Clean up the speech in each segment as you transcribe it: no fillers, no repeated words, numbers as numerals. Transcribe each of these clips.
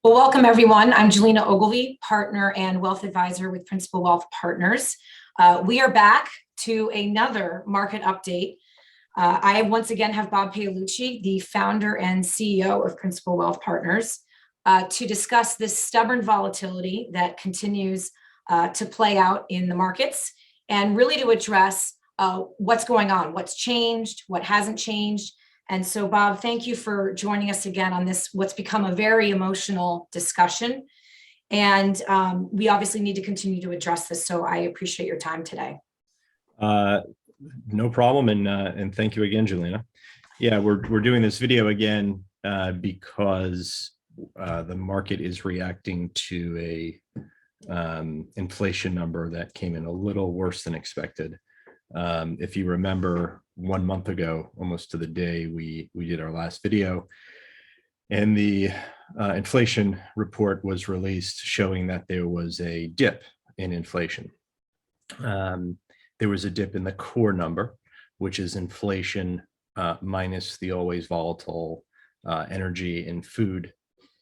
Well, welcome everyone. I'm Julina Ogilvie, partner and wealth advisor with Principal Wealth Partners. We are back to another market update. I once again have Bob Paolucci, the founder and CEO of Principal Wealth Partners, to discuss this stubborn volatility that continues to play out in the markets, and really to address what's going on, what's changed, what hasn't changed. And so, Bob, thank you for joining us again on this, what's become a very emotional discussion. And we obviously need to continue to address this. So I appreciate your time today. No problem. And thank you again, Julina. Yeah, we're doing this video again because the market is reacting to a inflation number that came in a little worse than expected. If you remember, 1 month ago, almost to the day, we did our last video, and the inflation report was released showing that there was a dip in inflation. There was a dip in the core number, which is inflation minus the always volatile energy and food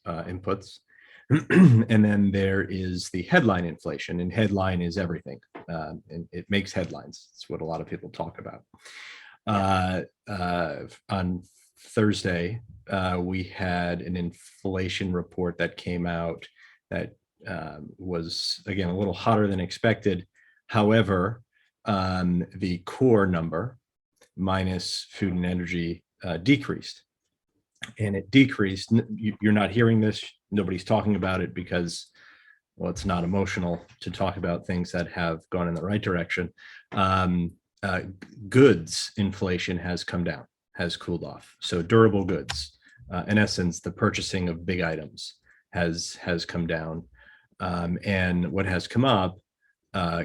inputs. And then there is the headline inflation, and headline is everything. And it makes headlines. It's what a lot of people talk about. On Thursday, we had an inflation report that came out that was, again, a little hotter than expected. However, the core number minus food and energy decreased. And it decreased. You're not hearing this. Nobody's talking about it because, well, it's not emotional to talk about things that have gone in the right direction. Goods inflation has come down, has cooled off. So durable goods, in essence, the purchasing of big items has come down. And what has come up,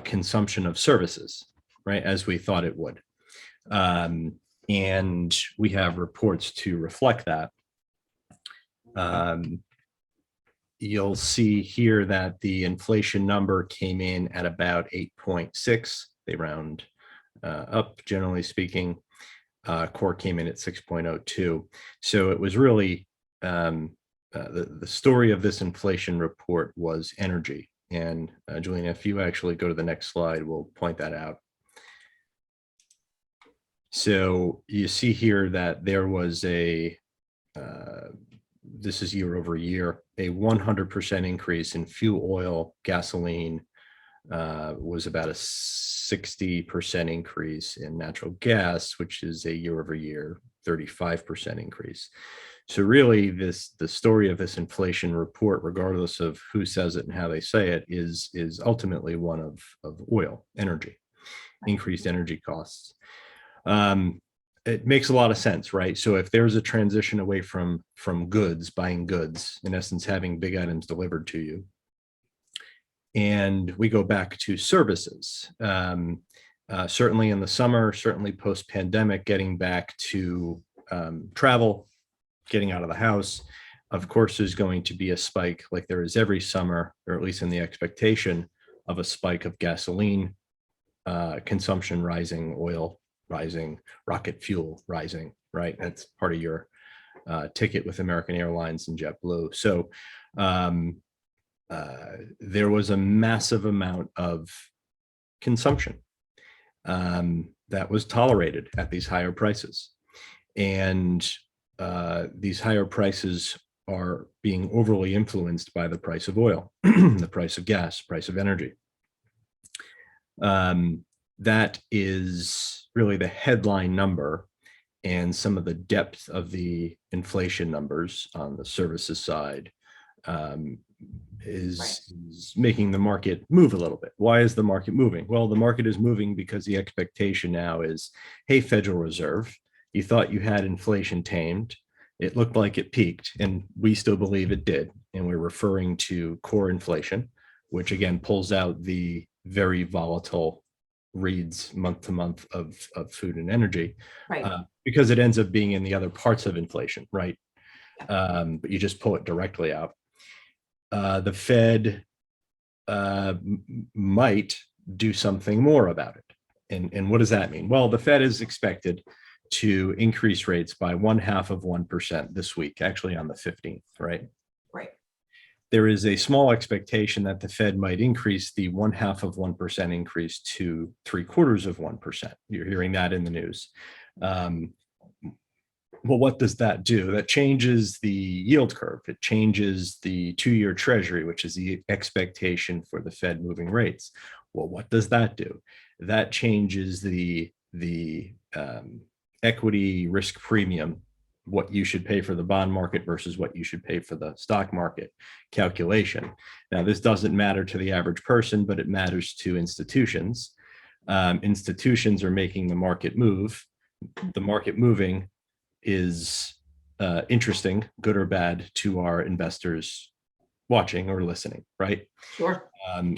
consumption of services, right, as we thought it would. And we have reports to reflect that. You'll see here that the inflation number came in at about 8.6. They round up, generally speaking. Core came in at 6.02. So it was really the story of this inflation report was energy. And Julina, if you actually go to the next slide, we'll point that out. So you see here that there was a, this is year over year, a 100% increase in fuel oil, gasoline, was about a 60% increase in natural gas, which is a year over year 35% increase. So really the story of this inflation report, regardless of who says it and how they say it, is ultimately one of oil, energy, increased energy costs. It makes a lot of sense, right? So if there's a transition away from goods, buying goods, in essence, having big items delivered to you, and we go back to services, certainly in the summer, certainly post-pandemic, getting back to travel, getting out of the house, of course, there's going to be a spike like there is every summer, or at least in the expectation of a spike of gasoline consumption rising, oil rising, rocket fuel rising, right? That's part of your ticket with American Airlines and JetBlue. So there was a massive amount of consumption that was tolerated at these higher prices. And these higher prices are being overly influenced by the price of oil, the price of gas, price of energy. That is really the headline number, and some of the depth of the inflation numbers on the services side is making the market move a little bit. Why is the market moving? Well, the market is moving because the expectation now is, hey, Federal Reserve, you thought you had inflation tamed. It looked like it peaked, and we still believe it did. And we're referring to core inflation, which again pulls out the very volatile reads month to month of food and energy, right? Because it ends up being in the other parts of inflation, right? But you just pull it directly out. The Fed might do something more about it. And what does that mean? Well, the Fed is expected to increase rates by 0.5% this week, actually on the 15th, right? Right. there is a small expectation that the Fed might increase the 0.5% increase to 0.75%. You're hearing that in the news. Well, what does that do? That changes the yield curve. It changes the 2-year treasury, which is the expectation for the Fed moving rates. Well, what does that do? That changes the equity risk premium, what you should pay for the bond market versus what you should pay for the stock market calculation. Now, this doesn't matter to the average person, but it matters to institutions. Institutions are making the market move. The market moving is interesting, good or bad, to our investors watching or listening, right? Sure.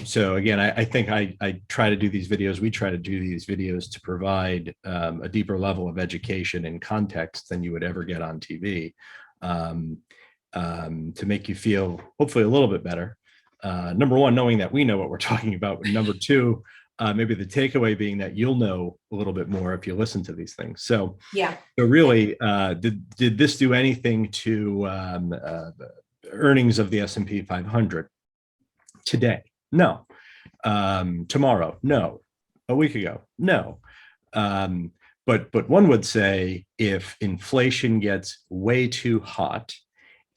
So again, I think I try to do these videos. We try to do these videos to provide a deeper level of education and context than you would ever get on TV, to make you feel hopefully a little bit better. Number one, knowing that we know what we're talking about. And number two, maybe the takeaway being that you'll know a little bit more if you listen to these things. So yeah. So really, did this do anything to the earnings of the S&P 500 today? No. Tomorrow? No. A week ago? No. But one would say if inflation gets way too hot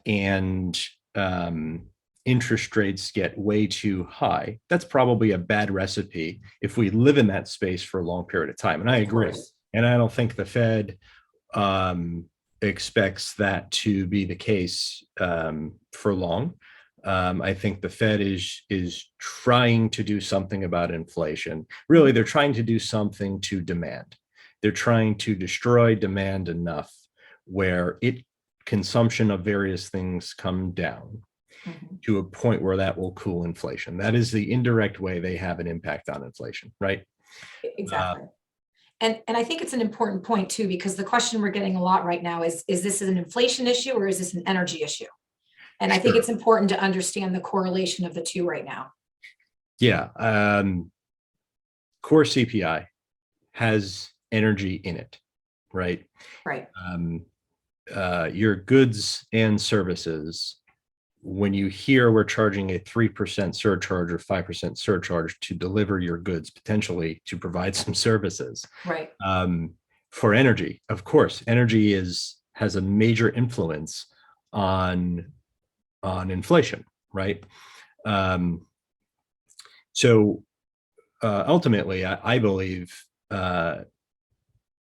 and interest rates get way too high, that's probably a bad recipe if we live in that space for a long period of time. And I agree. And I don't think the Fed expects that to be the case for long. I think the Fed is trying to do something about inflation. Really, they're trying to do something to demand. They're trying to destroy demand enough where consumption of various things come down to a point where that will cool inflation. That is the indirect way they have an impact on inflation, right? Exactly. And I think it's an important point too, because the question we're getting a lot right now is this an inflation issue or is this an energy issue? And I think it's important to understand the correlation of the two right now. Yeah. Core CPI has energy in it, right? Right. Your goods and services, when you hear we're charging a 3% surcharge or 5% surcharge to deliver your goods, potentially to provide some services. Right. For energy, of course, energy has a major influence on inflation, right? So ultimately, I believe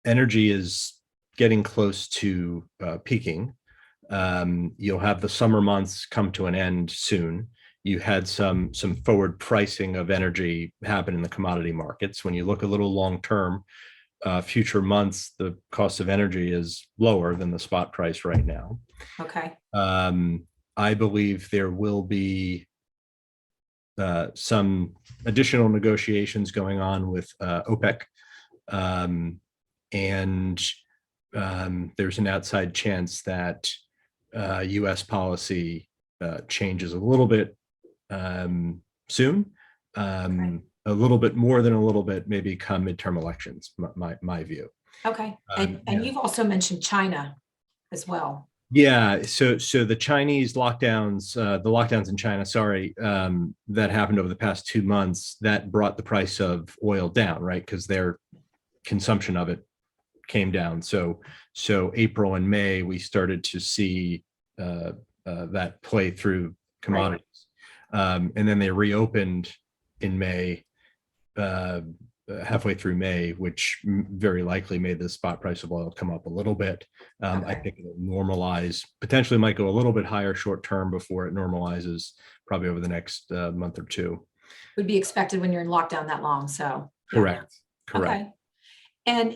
energy is getting close to peaking. You'll have the summer months come to an end soon. You had some forward pricing of energy happen in the commodity markets. When you look a little long term, future months, the cost of energy is lower than the spot price right now. Okay. I believe there will be some additional negotiations going on with OPEC, and there's an outside chance that U.S. policy changes a little bit soon, okay. A little bit more than a little bit, maybe come midterm elections, my view. Okay. And you've also mentioned China as well. Yeah. So the Chinese lockdowns, the lockdowns in China, that happened over the past 2 months, that brought the price of oil down, right? Because their consumption of it came down. So April and May, we started to see that play through commodities. Right. And then they reopened in May, halfway through May, which very likely made the spot price of oil come up a little bit. Okay. I think it'll normalize, potentially might go a little bit higher short term before it normalizes, probably over the next month or two. Would be expected when you're in lockdown that long. So correct. Yeah. Correct. Okay.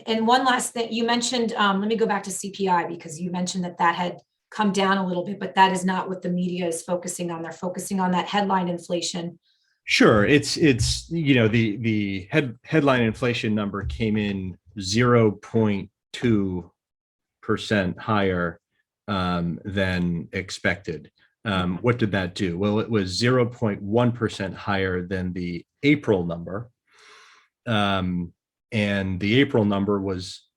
And one last thing you mentioned, let me go back to CPI, because you mentioned that had come down a little bit, but that is not what the media is focusing on. They're focusing on that headline inflation. Sure. It's the headline inflation number came in 0.2% higher than expected. What did that do? Well, it was 0.1% higher than the April number. And the April number was,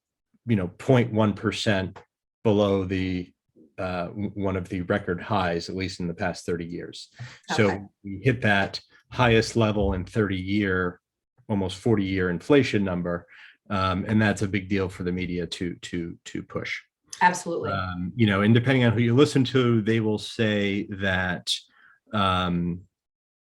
0.1% below the one of the record highs, at least in the past 30 years. Okay. So we hit that highest level in 30-year, almost 40-year inflation number. And that's a big deal for the media to push. Absolutely. And depending on who you listen to, they will say that the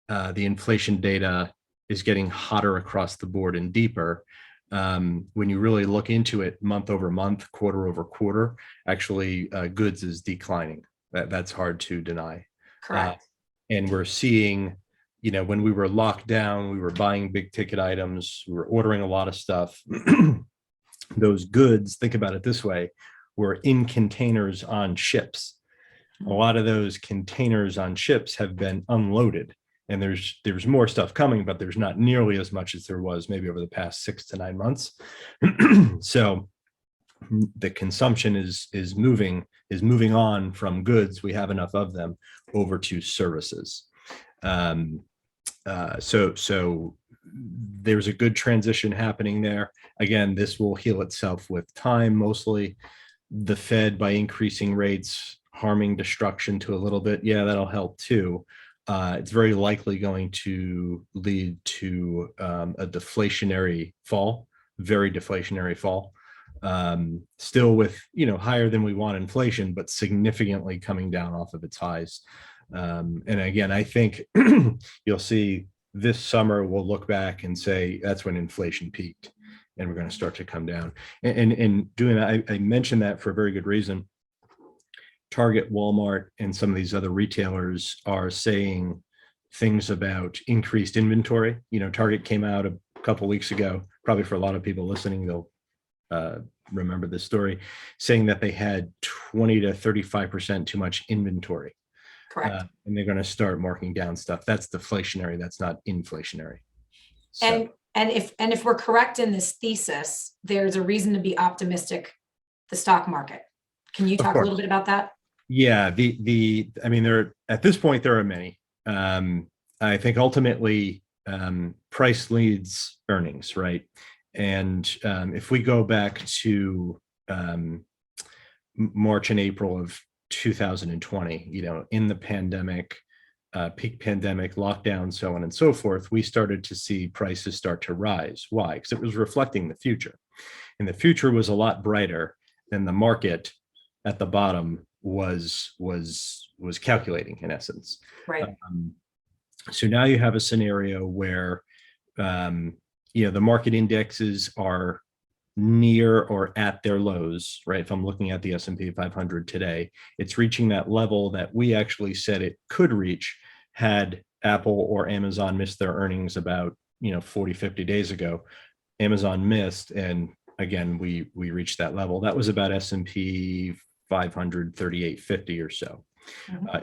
inflation data is getting hotter across the board and deeper. When you really look into it month over month, quarter over quarter, actually goods is declining. That's hard to deny. Correct. And we're seeing, when we were locked down, we were buying big ticket items, we were ordering a lot of stuff. Those goods, think about it this way, were in containers on ships. A lot of those containers on ships have been unloaded, and there's more stuff coming, but there's not nearly as much as there was maybe over the past 6 to 9 months. So the consumption is moving on from goods, we have enough of them, over to services. So there's a good transition happening there. Again, this will heal itself with time. Mostly the Fed, by increasing rates, harming destruction to a little bit, yeah, that'll help too. It's very likely going to lead to a deflationary fall, very deflationary fall. Still with, higher than we want inflation, but significantly coming down off of its highs. And again, I think you'll see this summer, we'll look back and say that's when inflation peaked, and we're going to start to come down. And doing that, I mentioned that for a very good reason. Target, Walmart, and some of these other retailers are saying things about increased inventory. Target came out a couple of weeks ago, probably for a lot of people listening, they'll remember this story, saying that they had 20 to 35% too much inventory. Correct. And they're going to start marking down stuff. That's deflationary. That's not inflationary. So, And if we're correct in this thesis, there's a reason to be optimistic. The stock market. Can you talk a little bit about that? Yeah. There at this point there are many. I think ultimately price leads earnings, right? And if we go back to March and April of 2020, in the pandemic, peak pandemic, lockdown, so on and so forth, we started to see prices start to rise. Why? Because it was reflecting the future. And the future was a lot brighter than the market at the bottom was calculating, in essence. Right. So now you have a scenario where the market indexes are near or at their lows, right? If I'm looking at the S&P 500 today, it's reaching that level that we actually said it could reach had Apple or Amazon missed their earnings about 40, 50 days ago. Amazon missed, and again, we reached that level. That was about S&P 500 3850 or so.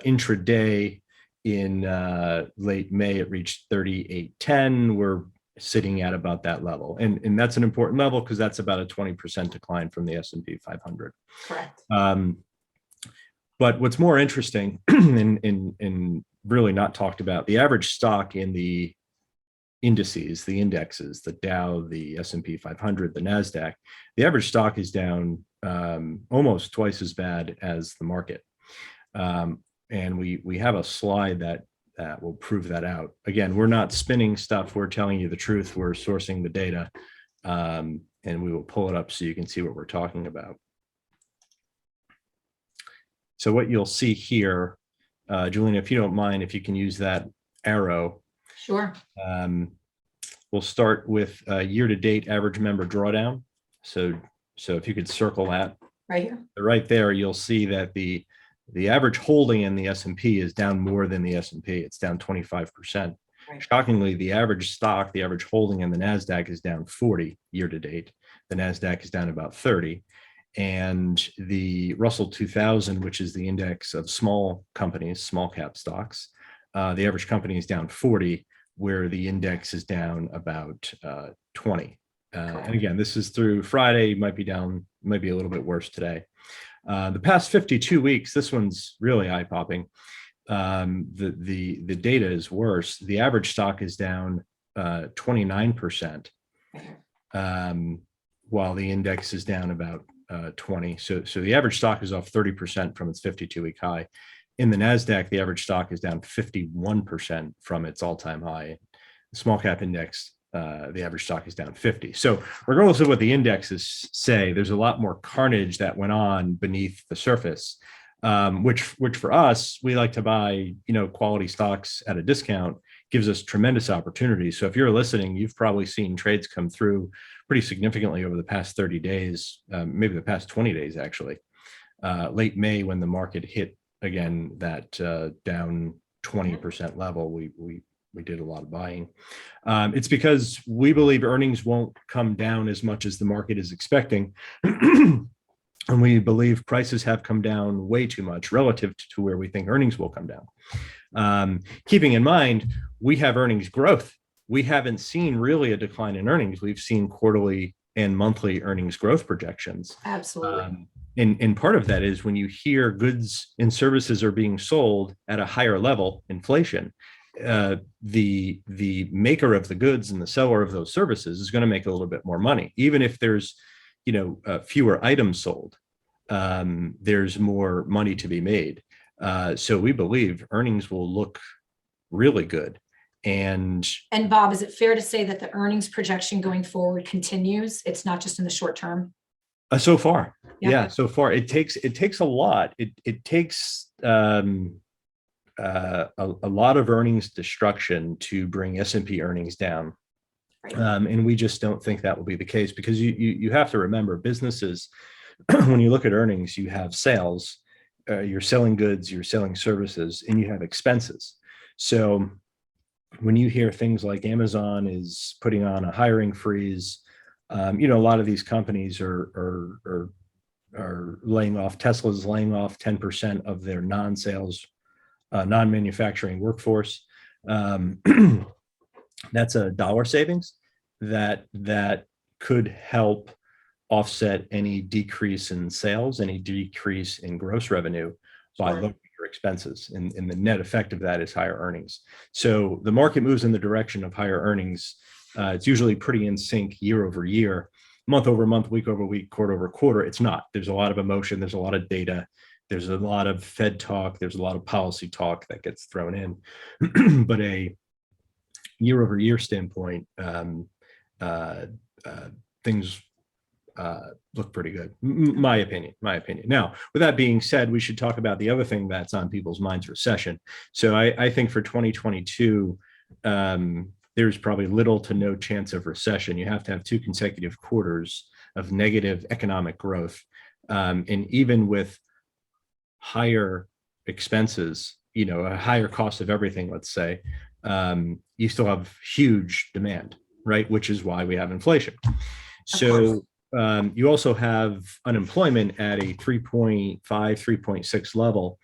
Intraday in late May, it reached 3810. We're sitting at about that level, and that's an important level because that's about a 20% decline from the S&P 500. Correct. But what's more interesting and really not talked about, the average stock in the indices, the indexes, the Dow, the S&P 500, the NASDAQ, the average stock is down almost twice as bad as the market. And we have a slide that will prove that out. Again, we're not spinning stuff. We're telling you the truth. We're sourcing the data, and we will pull it up so you can see what we're talking about. So what you'll see here, Julina, if you don't mind, if you can use that arrow. Sure. We'll start with year-to-date average member drawdown. So if you could circle that. Right here. Right there, you'll see that the average holding in the S&P is down more than the S&P. It's down 25%. Right. Shockingly, the average stock, the average holding in the NASDAQ is down 40 year-to-date. The NASDAQ is down about 30. And the Russell 2000, which is the index of small companies, small cap stocks, the average company is down 40, where the index is down about 20. And again, this is through Friday, might be down, might be a little bit worse today. The past 52 weeks, this one's really eye-popping. The data is worse. The average stock is down 29%, while the index is down about 20. So the average stock is off 30% from its 52-week high. In the NASDAQ, the average stock is down 51% from its all-time high. The small cap index, the average stock is down 50. So regardless of what the indexes say, there's a lot more carnage that went on beneath the surface, which for us, we like to buy, quality stocks at a discount, gives us tremendous opportunities. So if you're listening, you've probably seen trades come through pretty significantly over the past 30 days, maybe the past 20 days, actually. Late May, when the market hit again that down 20% level, we did a lot of buying. It's because we believe earnings won't come down as much as the market is expecting. And we believe prices have come down way too much relative to where we think earnings will come down. Keeping in mind, we have earnings growth. We haven't seen really a decline in earnings. We've seen quarterly and monthly earnings growth projections. Absolutely. And part of that is when you hear goods and services are being sold at a higher level, inflation, the maker of the goods and the seller of those services is going to make a little bit more money, even if there's fewer items sold. There's more money to be made. So we believe earnings will look really good. And Bob, is it fair to say that the earnings projection going forward continues? It's not just in the short term. So far, Yeah. so far it takes a lot. It takes a lot of earnings destruction to bring S&P earnings down. Right. And we just don't think that will be the case, because you have to remember, businesses, when you look at earnings, you have sales, you're selling goods, you're selling services, and you have expenses. So when you hear things like Amazon is putting on a hiring freeze, a lot of these companies are laying off. Tesla's laying off 10% of their non-sales, non-manufacturing workforce. That's a dollar savings that could help offset any decrease in sales, any decrease in gross revenue by lowering your expenses. And the net effect of that is higher earnings. So the market moves in the direction of higher earnings. It's usually pretty in sync year over year, month over month, week over week, quarter over quarter. It's not. There's a lot of emotion. There's a lot of data. There's a lot of Fed talk. There's a lot of policy talk that gets thrown in. But a year over year standpoint, things look pretty good. My opinion. Now, with that being said, we should talk about the other thing that's on people's minds: recession. So I think for 2022, there's probably little to no chance of recession. You have to have 2 consecutive quarters of negative economic growth. And even with higher expenses, a higher cost of everything, let's say, you still have huge demand, right? Which is why we have inflation. So you also have unemployment at a 3.5, 3.6 level.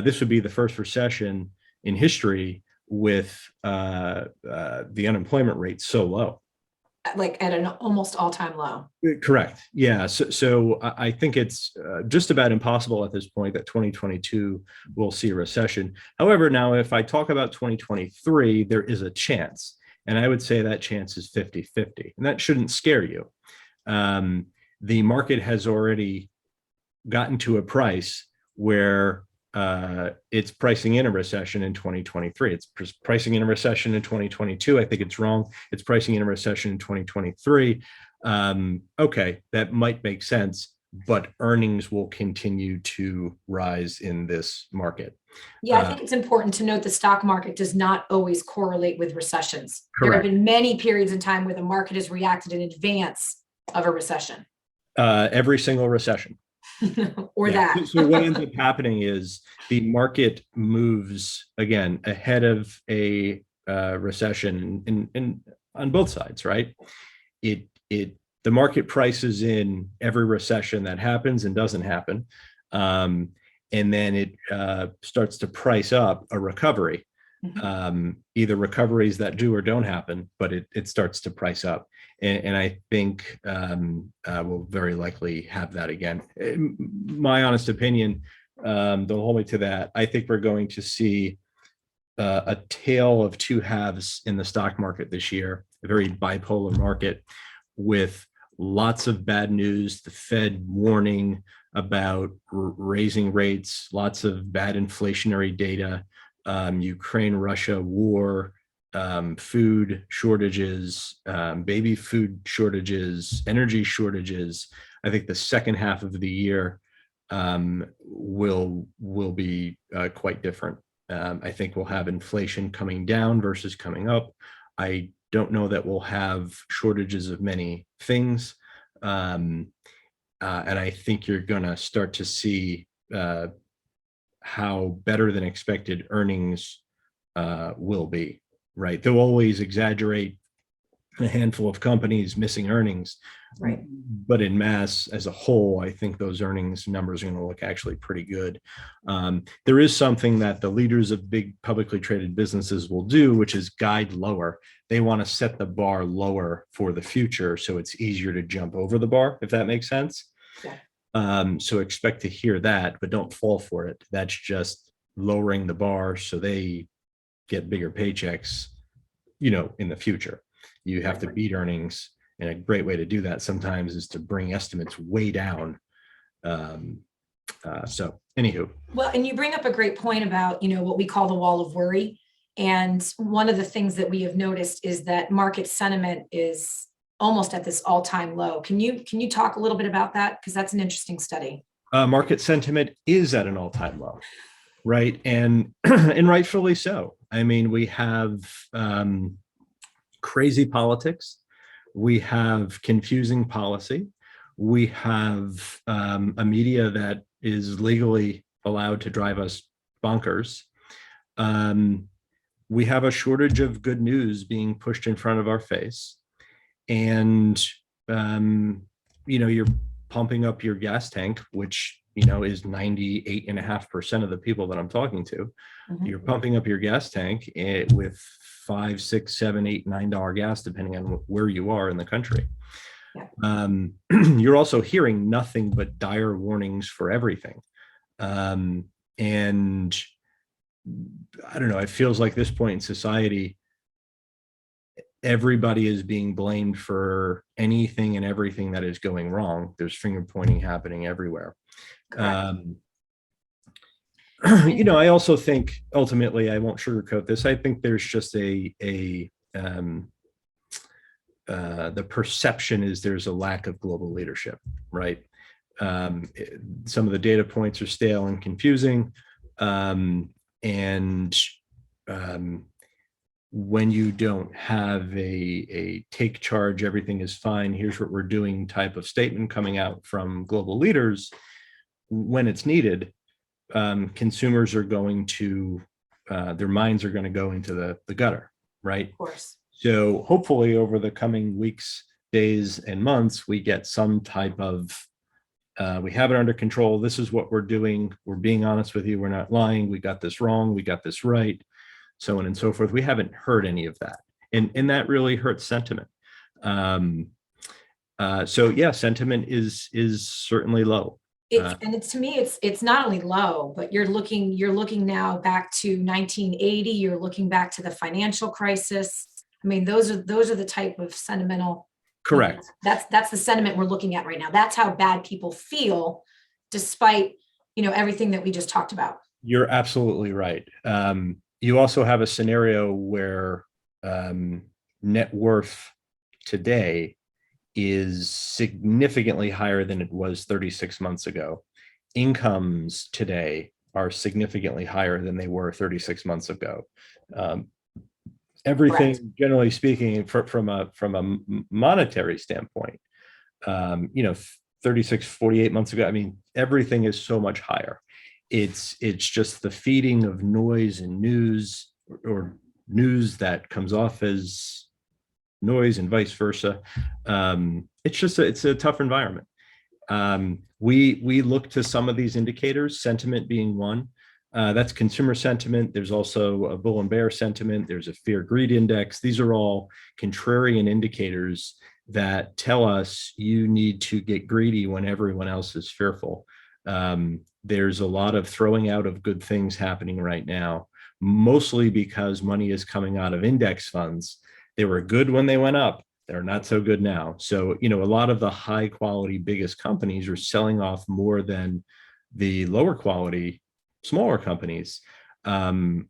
This would be the first recession in history with the unemployment rate so low. Like at an almost all-time low. Correct. Yeah. So I think it's just about impossible at this point that 2022 will see a recession. However, now if I talk about 2023, there is a chance. And I would say that chance is 50-50. And that shouldn't scare you. The market has already gotten to a price where it's pricing in a recession in 2023. It's pricing in a recession in 2022. I think it's wrong. It's pricing in a recession in 2023. Okay, that might make sense, but earnings will continue to rise in this market. Yeah, I think it's important to note the stock market does not always correlate with recessions. Correct. There have been many periods in time where the market has reacted in advance of a recession. Every single recession. Or yeah. that. So what ends up happening is the market moves again ahead of a recession in on both sides, right? The market prices in every recession that happens and doesn't happen, and then it starts to price up a recovery. Either recoveries that do or don't happen, but it starts to price up. And I think we'll very likely have that again. My honest opinion, don't hold me to that. I think we're going to see a tale of 2 halves in the stock market this year, a very bipolar market with lots of bad news, the Fed warning about raising rates, lots of bad inflationary data, Ukraine-Russia war, food shortages, baby food shortages, energy shortages. I think the second half of the year will be quite different. I think we'll have inflation coming down versus coming up. I don't know that we'll have shortages of many things. And I think you're going to start to see how better than expected earnings will be, right? They'll always exaggerate a handful of companies missing earnings, Right. But in mass as a whole, I think those earnings numbers are going to look actually pretty good. There is something that the leaders of big publicly traded businesses will do, which is guide lower. They want to set the bar lower for the future, so it's easier to jump over the bar, if that makes sense. Yeah. So expect to hear that, but don't fall for it. That's just lowering the bar so they get bigger paychecks, in the future. You have to beat earnings, and a great way to do that sometimes is to bring estimates way down. So anywho. Well, and you bring up a great point about, what we call the wall of worry. And one of the things that we have noticed is that market sentiment is almost at this all-time low. Can you talk a little bit about that? Because that's an interesting study. Market sentiment is at an all-time low, right? And and rightfully so. I mean, we have crazy politics. We have confusing policy. We have a media that is legally allowed to drive us bonkers. We have a shortage of good news being pushed in front of our face. And, you're pumping up your gas tank, which, is 98.5% of the people that I'm talking to. Mm-hmm. You're pumping up your gas tank with $5, $6, $7, $8, $9 gas, depending on where you are in the country. Yeah. You're also hearing nothing but dire warnings for everything. And I don't know, it feels like this point in society, everybody is being blamed for anything and everything that is going wrong. There's finger pointing happening everywhere. I also think ultimately, I won't sugarcoat this. I think there's just the perception is there's a lack of global leadership, right? Some of the data points are stale and confusing. When you don't have a take charge, everything is fine, here's what we're doing type of statement coming out from global leaders, when it's needed, consumers are going to, their minds are going to go into the gutter, right? Of course. So hopefully over the coming weeks, days, and months, we get some type of, we have it under control. This is what we're doing. We're being honest with you. We're not lying. We got this wrong. We got this right. So on and so forth. We haven't heard any of that. And that really hurts sentiment. So yeah, sentiment is certainly low. And to me, it's not only low, but you're looking now back to 1980. You're looking back to the financial crisis. I mean, those are the type of sentimental. Correct. That's the sentiment we're looking at right now. That's how bad people feel, despite everything that we just talked about. You're absolutely right. You also have a scenario where net worth today is significantly higher than it was 36 months ago. Incomes today are significantly higher than they were 36 months ago. Everything, correct, generally speaking, from a monetary standpoint, 36, 48 months ago, I mean, everything is so much higher. It's just the feeding of noise and news, or news that comes off as noise and vice versa. It's a tough environment. We look to some of these indicators, sentiment being one. That's consumer sentiment. There's also a bull and bear sentiment. There's a fear greed index. These are all contrarian indicators that tell us you need to get greedy when everyone else is fearful. There's a lot of throwing out of good things happening right now, mostly because money is coming out of index funds. They were good when they went up. They're not so good now. So, a lot of the high quality, biggest companies are selling off more than the lower quality, smaller companies,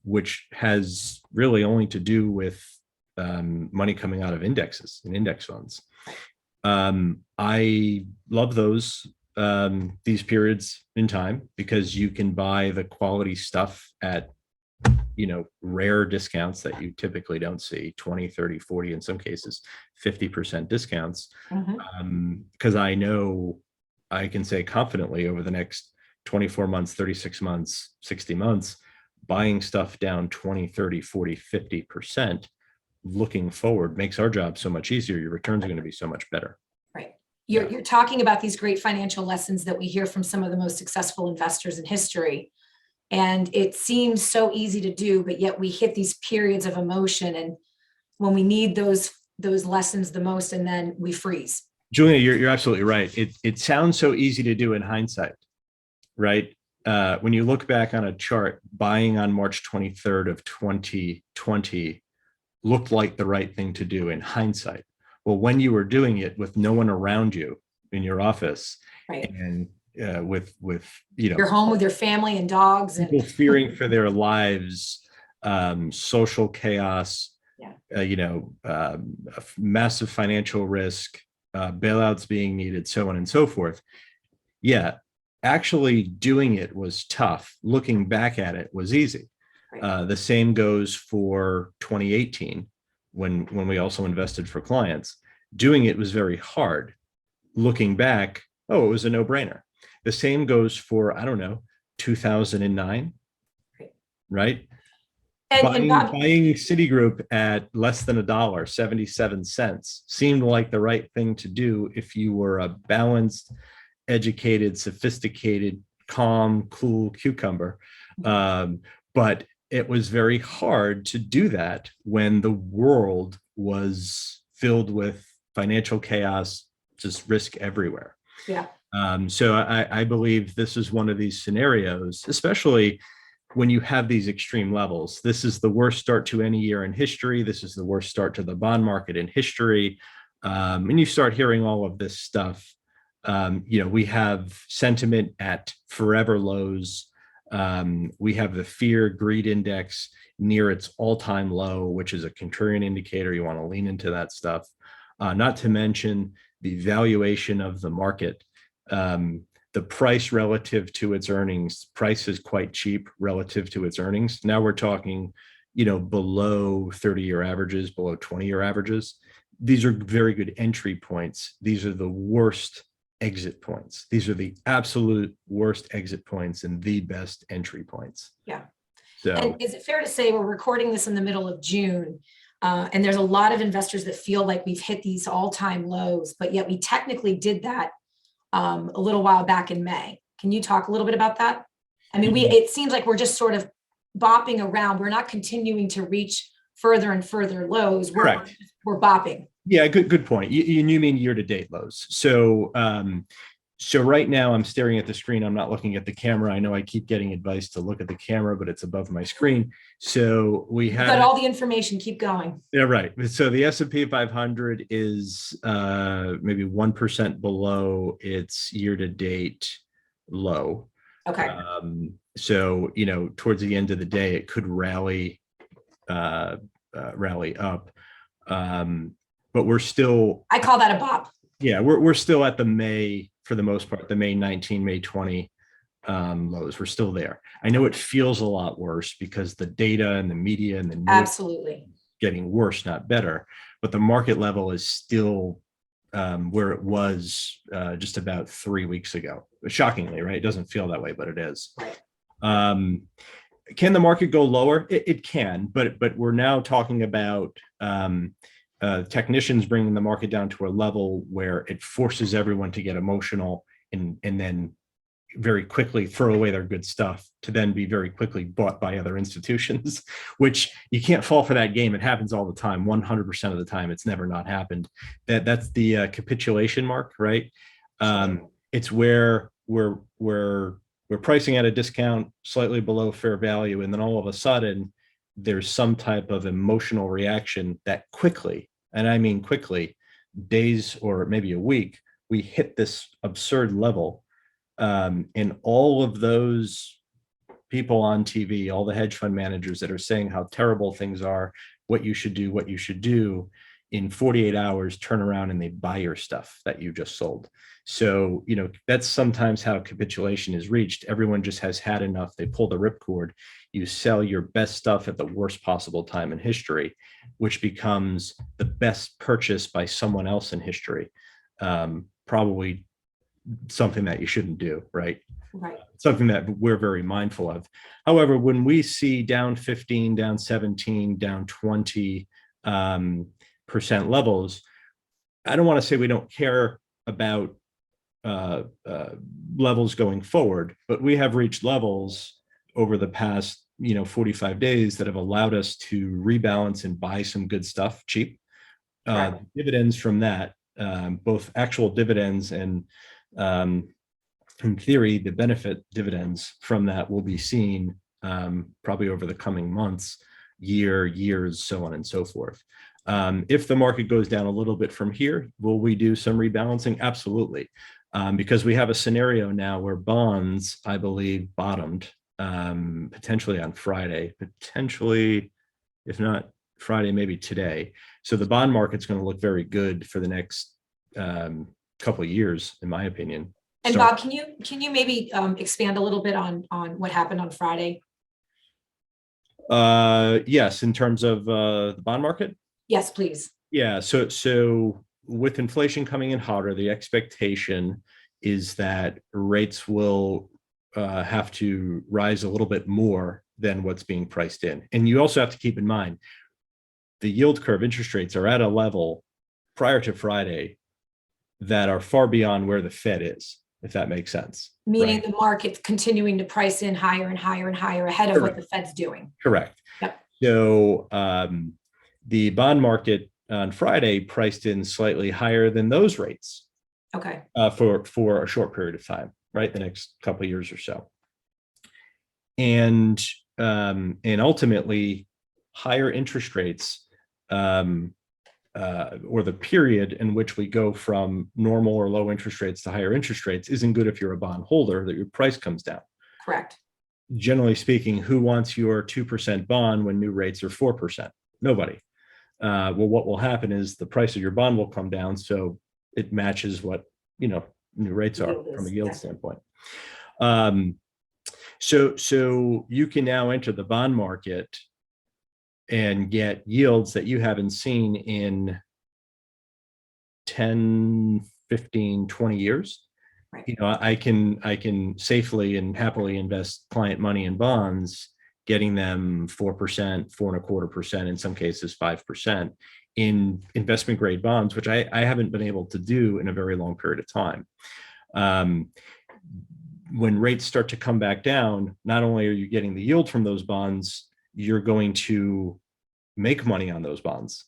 which has really only to do with money coming out of indexes and index funds. I love these periods in time because you can buy the quality stuff at rare discounts that you typically don't see, 20, 30, 40, in some cases 50% discounts. Because I know I can say confidently over the next 24 months, 36 months, 60 months, buying stuff down 20, 30, 40, 50% looking forward makes our job so much easier. Your returns are going to be so much better. Right. You're talking about these great financial lessons that we hear from some of the most successful investors in history. And it seems so easy to do, but yet we hit these periods of emotion, and when we need those lessons the most, and then we freeze. Julina, you're absolutely right. It sounds so easy to do in hindsight, right? When you look back on a chart, buying on March 23rd of 2020 looked like the right thing to do in hindsight. Well, when you were doing it with no one around you in your office, right, and with you're home with your family and dogs, and people fearing for their lives, social chaos, massive financial risk, bailouts being needed, so on and so forth. Yeah, actually doing it was tough. Looking back at it was easy. Right. The same goes for 2018, when we also invested for clients. Doing it was very hard. Looking back, it was a no-brainer. The same goes for, 2009, right? Buying Citigroup at less than $1, 77 cents, seemed like the right thing to do if you were a balanced, educated, sophisticated, calm, cool cucumber. But it was very hard to do that when the world was filled with financial chaos, just risk everywhere. Yeah. So I believe this is one of these scenarios, especially when you have these extreme levels. This is the worst start to any year in history. This is the worst start to the bond market in history. And you start hearing all of this stuff. We have sentiment at forever lows. We have the fear greed index near its all-time low, which is a contrarian indicator. You want to lean into that stuff. Not to mention the valuation of the market. The price relative to its earnings, price is quite cheap relative to its earnings. Now we're talking, below 30-year averages, below 20-year averages. These are very good entry points. These are the worst exit points. These are the absolute worst exit points and the best entry points. Yeah. So, and is it fair to say we're recording this in the middle of June, and there's a lot of investors that feel like we've hit these all-time lows, but yet we technically did that a little while back in May. Can you talk a little bit about that? I mean, it seems like we're just sort of bopping around. We're not continuing to reach further and further lows. Correct. We're bopping. Yeah, good point. You mean year-to-date lows. So so right now I'm staring at the screen. I'm not looking at the camera. I know I keep getting advice to look at the camera, but it's above my screen. So we have got all the information. Keep going. Yeah, right. So the S&P 500 is maybe 1% below its year-to-date low. Okay. So towards the end of the day, it could rally up. But we're still, I call that a bop. Yeah, we're still at the May, for the most part, the May 19, May 20 lows. We're still there. I know it feels a lot worse because the data and the media and the news absolutely getting worse, not better. But the market level is still where it was just about 3 weeks ago. Shockingly, right? It doesn't feel that way, but it is. Right. Can the market go lower? It can, but we're now talking about technicians bringing the market down to a level where it forces everyone to get emotional and then very quickly throw away their good stuff to then be very quickly bought by other institutions, which you can't fall for that game. It happens all the time. 100% of the time, it's never not happened. That's the capitulation mark, right? It's where we're pricing at a discount slightly below fair value, and then all of a sudden there's some type of emotional reaction that quickly, and I mean quickly, days or maybe a week, we hit this absurd level. And all of those people on TV, all the hedge fund managers that are saying how terrible things are, what you should do, in 48 hours, turn around and they buy your stuff that you just sold. So, that's sometimes how capitulation is reached. Everyone just has had enough. They pull the ripcord. You sell your best stuff at the worst possible time in history, which becomes the best purchase by someone else in history. Probably something that you shouldn't do, right? Right. Something that we're very mindful of. However, when we see down 15, down 17, down 20 percent levels, I don't want to say we don't care about levels going forward, but we have reached levels over the past 45 days that have allowed us to rebalance and buy some good stuff cheap. Dividends from that, both actual dividends and in theory, the benefit dividends from that will be seen probably over the coming months, years, so on and so forth. If the market goes down a little bit from here, will we do some rebalancing? Absolutely. Because we have a scenario now where bonds, I believe, bottomed potentially on Friday, potentially, if not Friday, maybe today. So the bond market's going to look very good for the next couple of years, in my opinion. And Bob, can you maybe expand a little bit on what happened on Friday? Yes, in terms of the bond market. Yes, please. Yeah. So with inflation coming in hotter, the expectation is that rates will have to rise a little bit more than what's being priced in. And you also have to keep in mind the yield curve interest rates are at a level prior to Friday that are far beyond where the Fed is, if that makes sense. Meaning right? The market's continuing to price in higher and higher and higher ahead of what the Fed's doing. Correct. Yep. So the bond market on Friday priced in slightly higher than those rates. Okay. For a short period of time, right? The next couple of years or so. And ultimately, higher interest rates or the period in which we go from normal or low interest rates to higher interest rates isn't good if you're a bond holder, that your price comes down. Correct. Generally speaking, who wants your 2% bond when new rates are 4%? Nobody. Well, what will happen is the price of your bond will come down, so it matches what new rates are from a yield standpoint. So you can now enter the bond market and get yields that you haven't seen in 10, 15, 20 years. Right. I can safely and happily invest client money in bonds, getting them 4%, 4.25%, in some cases 5% in investment grade bonds, which I haven't been able to do in a very long period of time. When rates start to come back down, not only are you getting the yield from those bonds, you're going to make money on those bonds.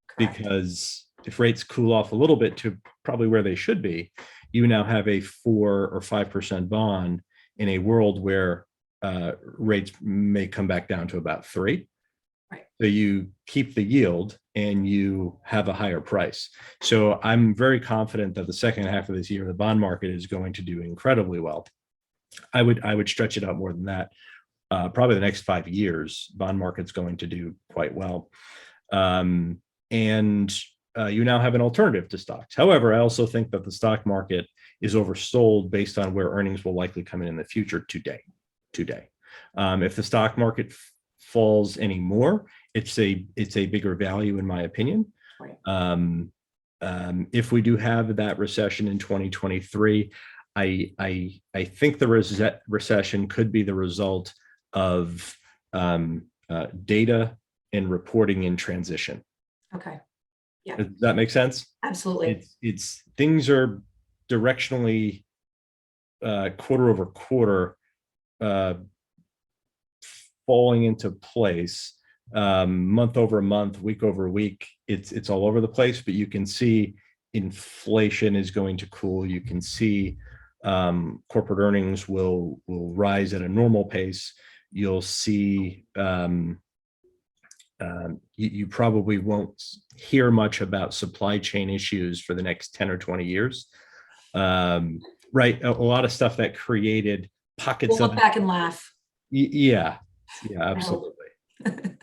Correct. Because if rates cool off a little bit to probably where they should be, you now have a 4 or 5% bond in a world where rates may come back down to about 3. Right. So you keep the yield and you have a higher price. So I'm very confident that the second half of this year, the bond market is going to do incredibly well. I would stretch it out more than that. Probably the next 5 years, bond market's going to do quite well. And you now have an alternative to stocks. However, I also think that the stock market is oversold based on where earnings will likely come in the future today. If the stock market falls anymore, it's a bigger value in my opinion. Right. If we do have that recession in 2023, I think the recession could be the result of data and reporting in transition. Okay. Yeah. Does that make sense? Absolutely. It's things are directionally quarter over quarter falling into place, month over month, week over week. It's all over the place, but you can see inflation is going to cool. You can see corporate earnings will rise at a normal pace. You'll see you probably won't hear much about supply chain issues for the next 10 or 20 years. Right. A lot of stuff that created pockets We'll of look back and laugh. Yeah, absolutely.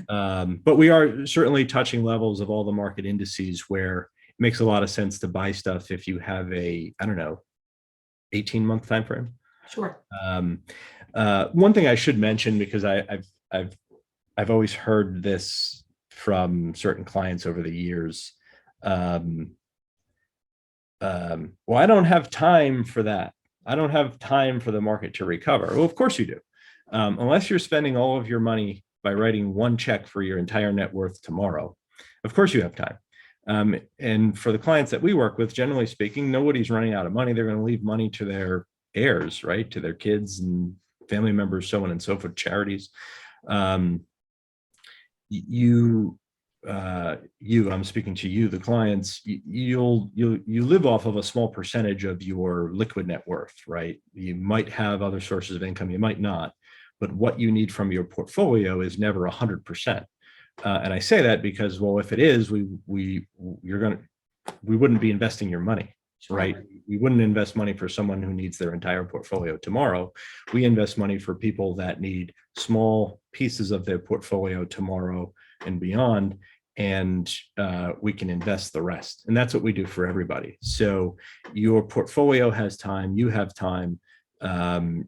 But we are certainly touching levels of all the market indices where it makes a lot of sense to buy stuff if you have a, I don't know, 18-month time frame. Sure. One thing I should mention, because I've always heard this from certain clients over the years. Well, I don't have time for that. I don't have time for the market to recover. Well, of course you do. Unless you're spending all of your money by writing one check for your entire net worth tomorrow, of course you have time. And for the clients that we work with, generally speaking, nobody's running out of money. They're going to leave money to their heirs, right? To their kids and family members, so on and so forth, charities. I'm speaking to you, the clients, you live off of a small percentage of your liquid net worth, right? You might have other sources of income, you might not, but what you need from your portfolio is never 100%. And I say that because, well, if it is, we wouldn't be investing your money, right? We wouldn't invest money for someone who needs their entire portfolio tomorrow. We invest money for people that need small pieces of their portfolio tomorrow and beyond, and we can invest the rest. And that's what we do for everybody. So your portfolio has time, you have time,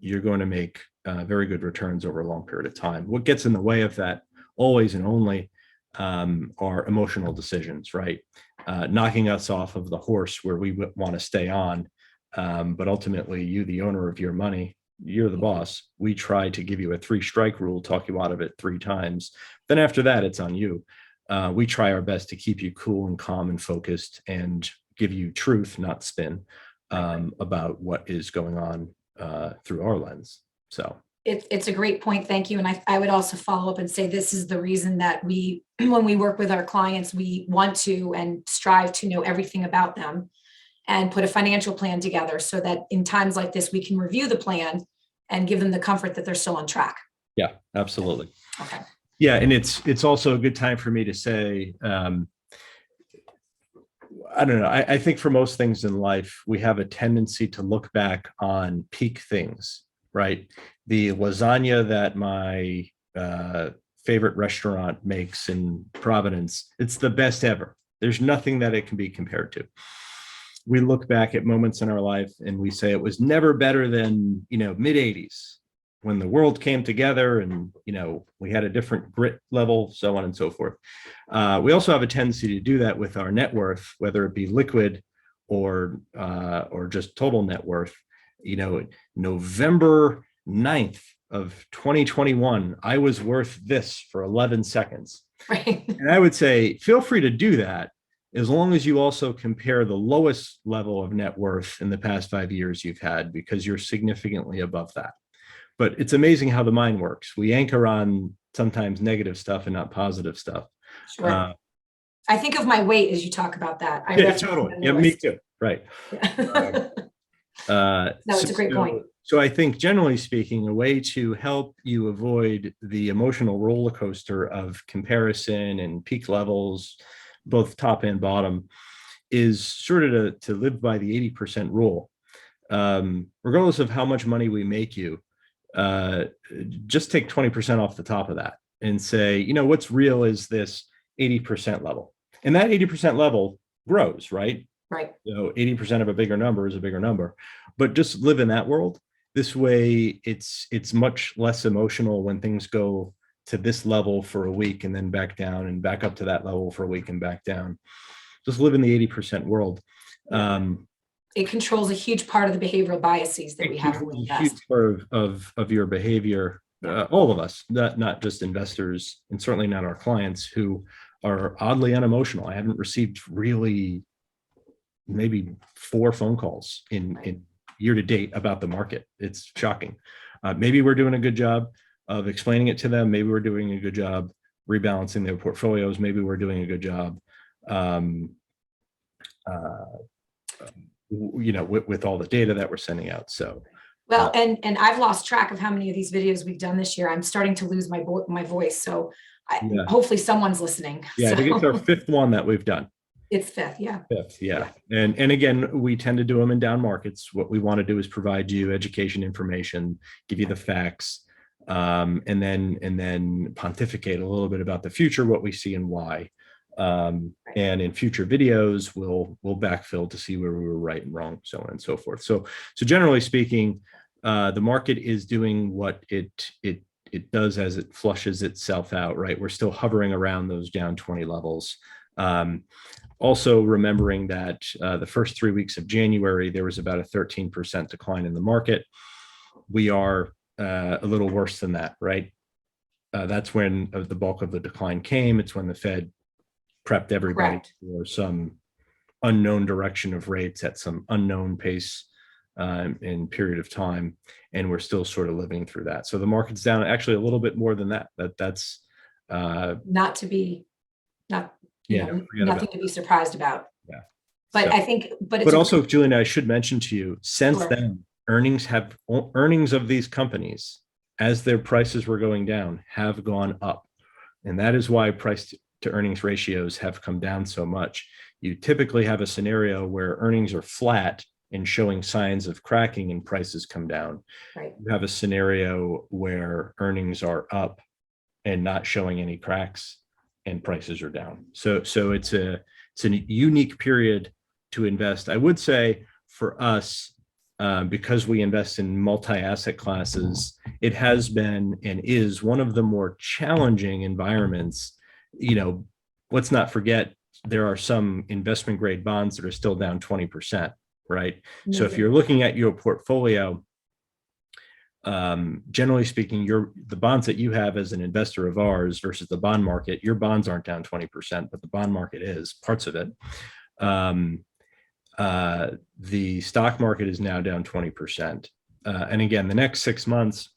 you're going to make very good returns over a long period of time. What gets in the way of that always and only are emotional decisions, right? Knocking us off of the horse where we want to stay on. But ultimately, you, the owner of your money, you're the boss. We try to give you a 3-strike rule, talk you out of it 3 times. Then after that, it's on you. We try our best to keep you cool and calm and focused and give you truth, not spin, about what is going on through our lens. So it's a great point. Thank you. And I would also follow up and say this is the reason that when we work with our clients, we want to and strive to know everything about them and put a financial plan together so that in times like this, we can review the plan and give them the comfort that they're still on track. Yeah, absolutely. Okay. Yeah. And it's also a good time for me to say, I don't know. I think for most things in life, we have a tendency to look back on peak things, right? The lasagna that my favorite restaurant makes in Providence, it's the best ever. There's nothing that it can be compared to. We look back at moments in our life and we say it was never better than, mid 80s when the world came together and, we had a different grit level, so on and so forth. We also have a tendency to do that with our net worth, whether it be liquid or just total net worth. November 9th of 2021, I was worth this for 11 seconds. Right. And I would say, feel free to do that as long as you also compare the lowest level of net worth in the past 5 years you've had, because you're significantly above that. But it's amazing how the mind works. We anchor on sometimes negative stuff and not positive stuff. Sure. I think of my weight as you talk about that. Yeah, totally. Yeah, me too. Right. Yeah. No, it's a great point. So I think generally speaking, a way to help you avoid the emotional roller coaster of comparison and peak levels, both top and bottom, is sort of to live by the 80% rule. Regardless of how much money we make you, just take 20% off the top of that and say, what's real is this 80% level. And that 80% level grows, right? Right. 80% of a bigger number is a bigger number, but just live in that world. This way it's much less emotional when things go to this level for a week and then back down and back up to that level for a week and back down. Just live in the 80% world. It controls a huge part of the behavioral biases that we have. A huge part of your behavior, all of us, not just investors, and certainly not our clients who are oddly unemotional. I haven't received really maybe 4 phone calls in year to date about the market. It's shocking. Maybe we're doing a good job of explaining it to them. Maybe we're doing a good job rebalancing their portfolios. Maybe we're doing a good job, with all the data that we're sending out. So, well, and I've lost track of how many of these videos we've done this year. I'm starting to lose my voice. So Yeah. Hopefully someone's listening. Yeah, I think it's So our fifth one that we've done. it's fifth, yeah. Fifth, yeah. And again, we tend to do them in down markets. What we want to do is provide you education, information, give you the facts, and then pontificate a little bit about the future, what we see and why. And in future videos, we'll backfill to see where we were right and wrong, so on and so forth. So generally speaking, the market is doing what it does as it flushes itself out, right? We're still hovering around those down 20 levels. Also remembering that the first 3 weeks of January, there was about a 13% decline in the market. We are a little worse than that, right? That's when the bulk of the decline came. It's when the Fed prepped everybody for some unknown direction of rates at some unknown pace in period of time. And we're still sort of living through that. So the market's down actually a little bit more than that. That's not to be, nothing to be surprised about. Yeah. But so, I think, but also, Julina, I should mention to you, since Sure. then, earnings of these companies, as their prices were going down, have gone up. And that is why price to earnings ratios have come down so much. You typically have a scenario where earnings are flat and showing signs of cracking and prices come down. Right. You have a scenario where earnings are up and not showing any cracks and prices are down. So it's a unique period to invest. I would say for us, because we invest in multi-asset classes, it has been and is one of the more challenging environments. Let's not forget, there are some investment grade bonds that are still down 20%, right? Mm-hmm. So if you're looking at your portfolio, generally speaking, the bonds that you have as an investor of ours versus the bond market, your bonds aren't down 20%, but the bond market is, parts of it. The stock market is now down 20%. And again, the next 6 months,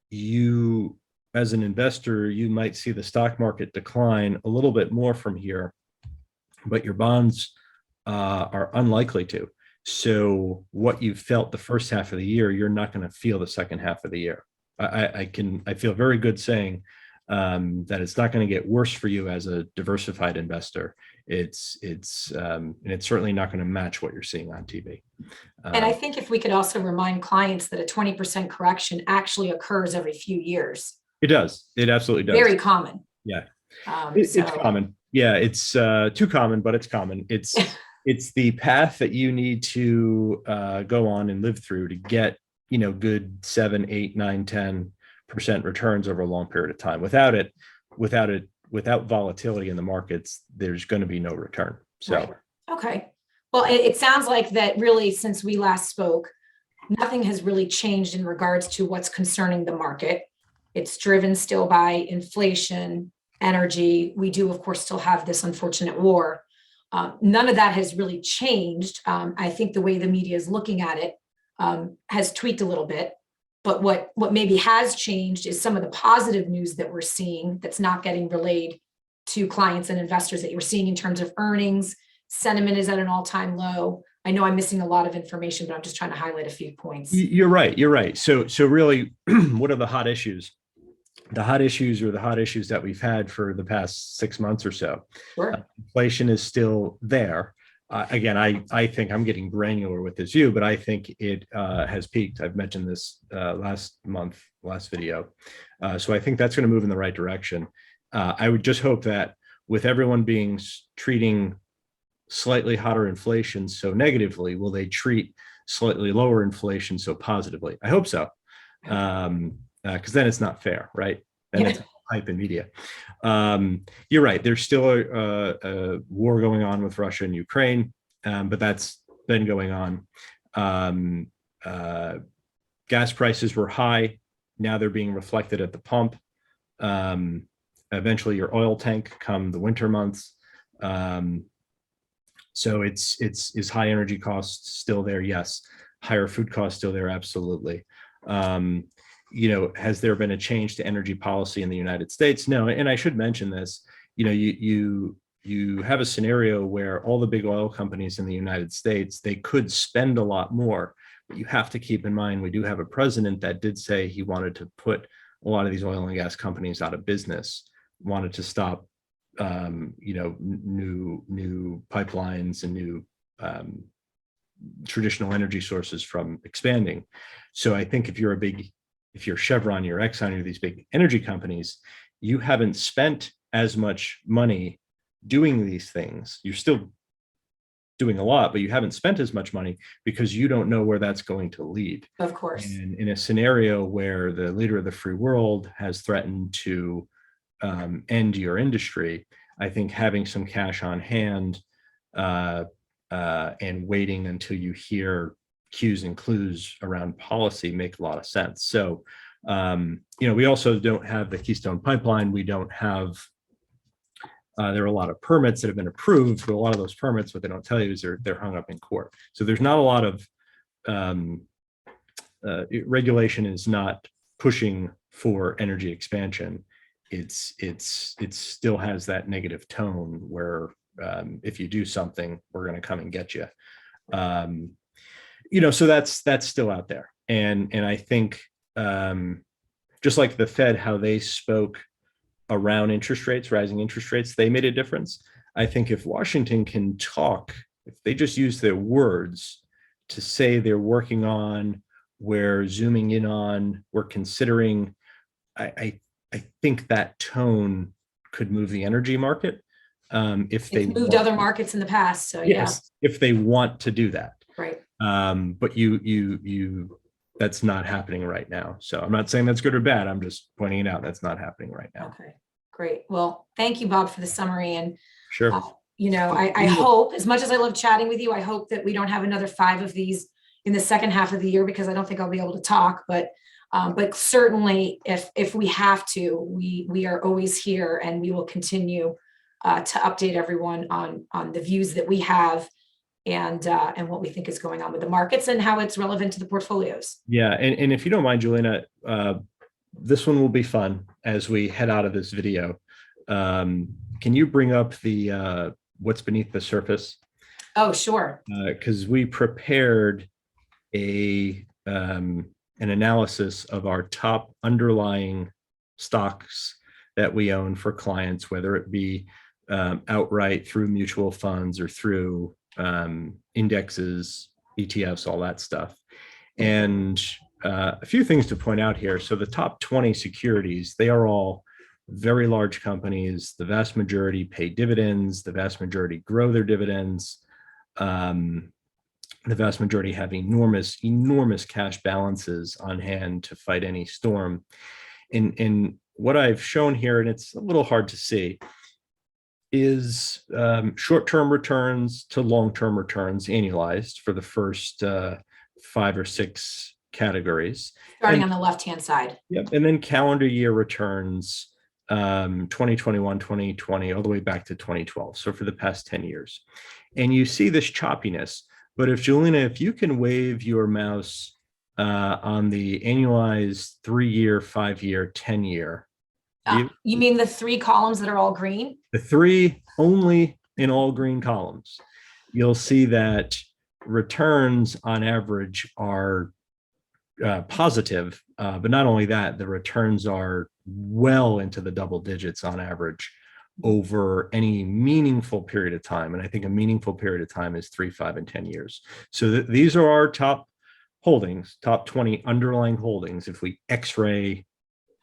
you, as an investor, you might see the stock market decline a little bit more from here, but your bonds are unlikely to. So what you felt the first half of the year, you're not going to feel the second half of the year. I feel very good saying that it's not going to get worse for you as a diversified investor. It's certainly not going to match what you're seeing on TV. And I think if we could also remind clients that a 20% correction actually occurs every few years. It does. It absolutely does. Very common. Yeah. It's common. Yeah. It's too common, but it's common. It's the path that you need to go on and live through to get, good 7, 8, 9, 10% returns over a long period of time. Without volatility in the markets, there's going to be no return. So, right. Okay. Well, it sounds like that really, since we last spoke, nothing has really changed in regards to what's concerning the market. It's driven still by inflation, energy. We do, of course, still have this unfortunate war. None of that has really changed. I think the way the media is looking at it has tweaked a little bit. But what maybe has changed is some of the positive news that we're seeing that's not getting relayed to clients and investors that you're seeing in terms of earnings. Sentiment is at an all-time low. I know I'm missing a lot of information, but I'm just trying to highlight a few points. You're right. So really, what are the hot issues? The hot issues that we've had for the past 6 months or so. Sure. Inflation is still there. Again, I think I'm getting granular with this view, but I think it has peaked. I've mentioned this last video. So I think that's going to move in the right direction. I would just hope that with everyone treating slightly hotter inflation so negatively, will they treat slightly lower inflation so positively? I hope so. Because then it's not fair, right? Then it's hype in media. You're right. There's still a war going on with Russia and Ukraine, but that's been going on. Gas prices were high. Now they're being reflected at the pump. Eventually, your oil tank come the winter months. So is high energy costs still there? Yes. Higher food costs still there? Absolutely. Has there been a change to energy policy in the United States? No. And I should mention this, you have a scenario where all the big oil companies in the United States, they could spend a lot more, but you have to keep in mind, we do have a president that did say he wanted to put a lot of these oil and gas companies out of business, wanted to stop, new pipelines and new traditional energy sources from expanding. So I think if you're Chevron, you're Exxon, you're these big energy companies, you haven't spent as much money doing these things. You're still doing a lot, but you haven't spent as much money because you don't know where that's going to lead. Of course. And in a scenario where the leader of the free world has threatened to end your industry, I think having some cash on hand and waiting until you hear cues and clues around policy make a lot of sense. So, we also don't have the Keystone Pipeline. We don't have, there are a lot of permits that have been approved, but a lot of those permits, what they don't tell you is they're hung up in court. So there's not a lot of regulation is not pushing for energy expansion. It still has that negative tone where if you do something, we're going to come and get you. So that's still out there. And I think just like the Fed, how they spoke around interest rates, rising interest rates, they made a difference. I think if Washington can talk, if they just use their words to say they're working on, we're zooming in on, we're considering, I think that tone could move the energy market. If they moved other markets in the past. So yes, yeah. If they want to do that. Right. But that's not happening right now. So I'm not saying that's good or bad. I'm just pointing it out. That's not happening right now. Okay, great. Well, thank you, Bob, for the summary. And sure. I hope, as much as I love chatting with you, I hope that we don't have another 5 of these in the second half of the year, because I don't think I'll be able to talk. But certainly, if we have to, we are always here, and we will continue to update everyone on the views that we have and what we think is going on with the markets and how it's relevant to the portfolios. Yeah, and if you don't mind, Julina, this one will be fun as we head out of this video. Can you bring up the what's beneath the surface? Oh, sure. Because we prepared an analysis of our top underlying stocks that we own for clients, whether it be outright through mutual funds or through indexes, ETFs, all that stuff. And a few things to point out here. So the top 20 securities, they are all very large companies. The vast majority pay dividends. The vast majority grow their dividends. The vast majority have enormous cash balances on hand to fight any storm. And what I've shown here, and it's a little hard to see, is short-term returns to long-term returns annualized for the first 5 or 6 categories. Starting on the left-hand side. Yep, and then calendar year returns, 2021, 2020, all the way back to 2012. So for the past 10 years. And you see this choppiness. But if you can wave your mouse on the annualized 3-year, 5-year, 10-year. You mean the 3 columns that are all green? The 3 only in all green columns. You'll see that returns on average are positive, but not only that, the returns are well into the double digits on average over any meaningful period of time. And I think a meaningful period of time is 3, 5, and 10 years. So these are our top holdings, top 20 underlying holdings, if we X-ray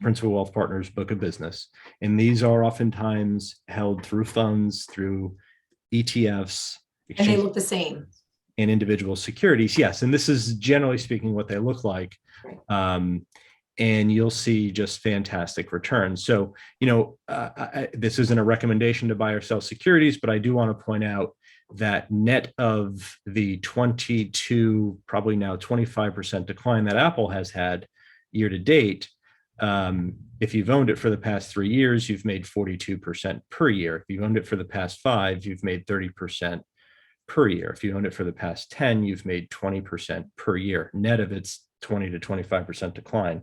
Principal Wealth Partners book of business. And these are oftentimes held through funds, through ETFs. And they look the same. And individual securities. Yes. And this is generally speaking what they look like. Right. And you'll see just fantastic returns. So, this isn't a recommendation to buy or sell securities, but I do want to point out that net of the 22, probably now 25% decline that Apple has had year to date, if you've owned it for the past 3 years, you've made 42% per year. If you've owned it for the past 5, you've made 30% per year. If you owned it for the past 10, you've made 20% per year, net of its 20 to 25% decline.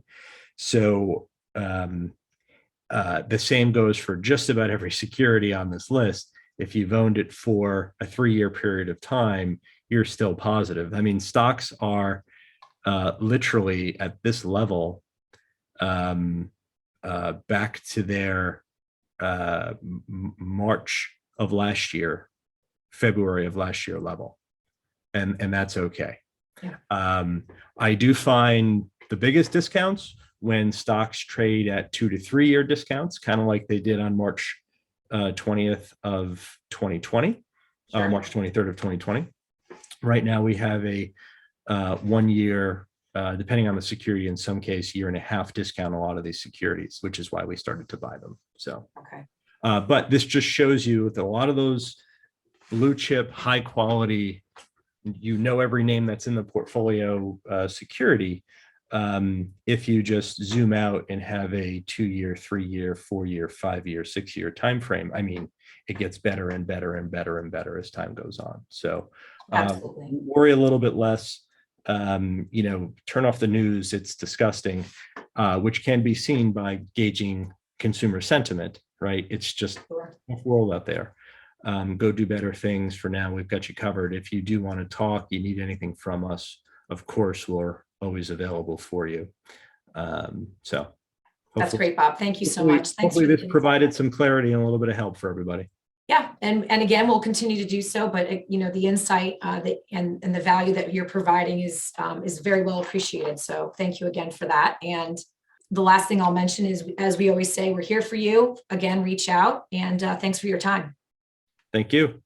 So the same goes for just about every security on this list. If you've owned it for a 3-year period of time, you're still positive. I mean, stocks are literally at this level back to their March of last year, February of last year level. And that's okay. Yeah. I do find the biggest discounts when stocks trade at 2 to 3 year discounts, kind of like they did on March 20th of 2020, Sure. March 23rd of 2020. Right now we have a 1 year, depending on the security, in some case, 1.5 year discount on a lot of these securities, which is why we started to buy them. So, Okay. but this just shows you that a lot of those blue chip, high quality, every name that's in the portfolio security. If you just zoom out and have a 2 year, 3 year, 4 year, 5 year, 6 year time frame, I mean, it gets better and better and better and better as time goes on. So Absolutely. worry a little bit less. Turn off the news. It's disgusting, which can be seen by gauging consumer sentiment, right? It's just Sure. a world out there. Go do better things. For now, we've got you covered. If you do want to talk, you need anything from us, of course, we're always available for you. So That's great, Bob. Thank you so hopefully- much. Thanks Hopefully for this the provided some clarity and a little bit of help for everybody. Yeah, and again, we'll continue to do so. But the insight and the value that you're providing is very well appreciated. So thank you again for that. And the last thing I'll mention is, as we always say, we're here for you. Again, reach out, and thanks for your time. Thank you.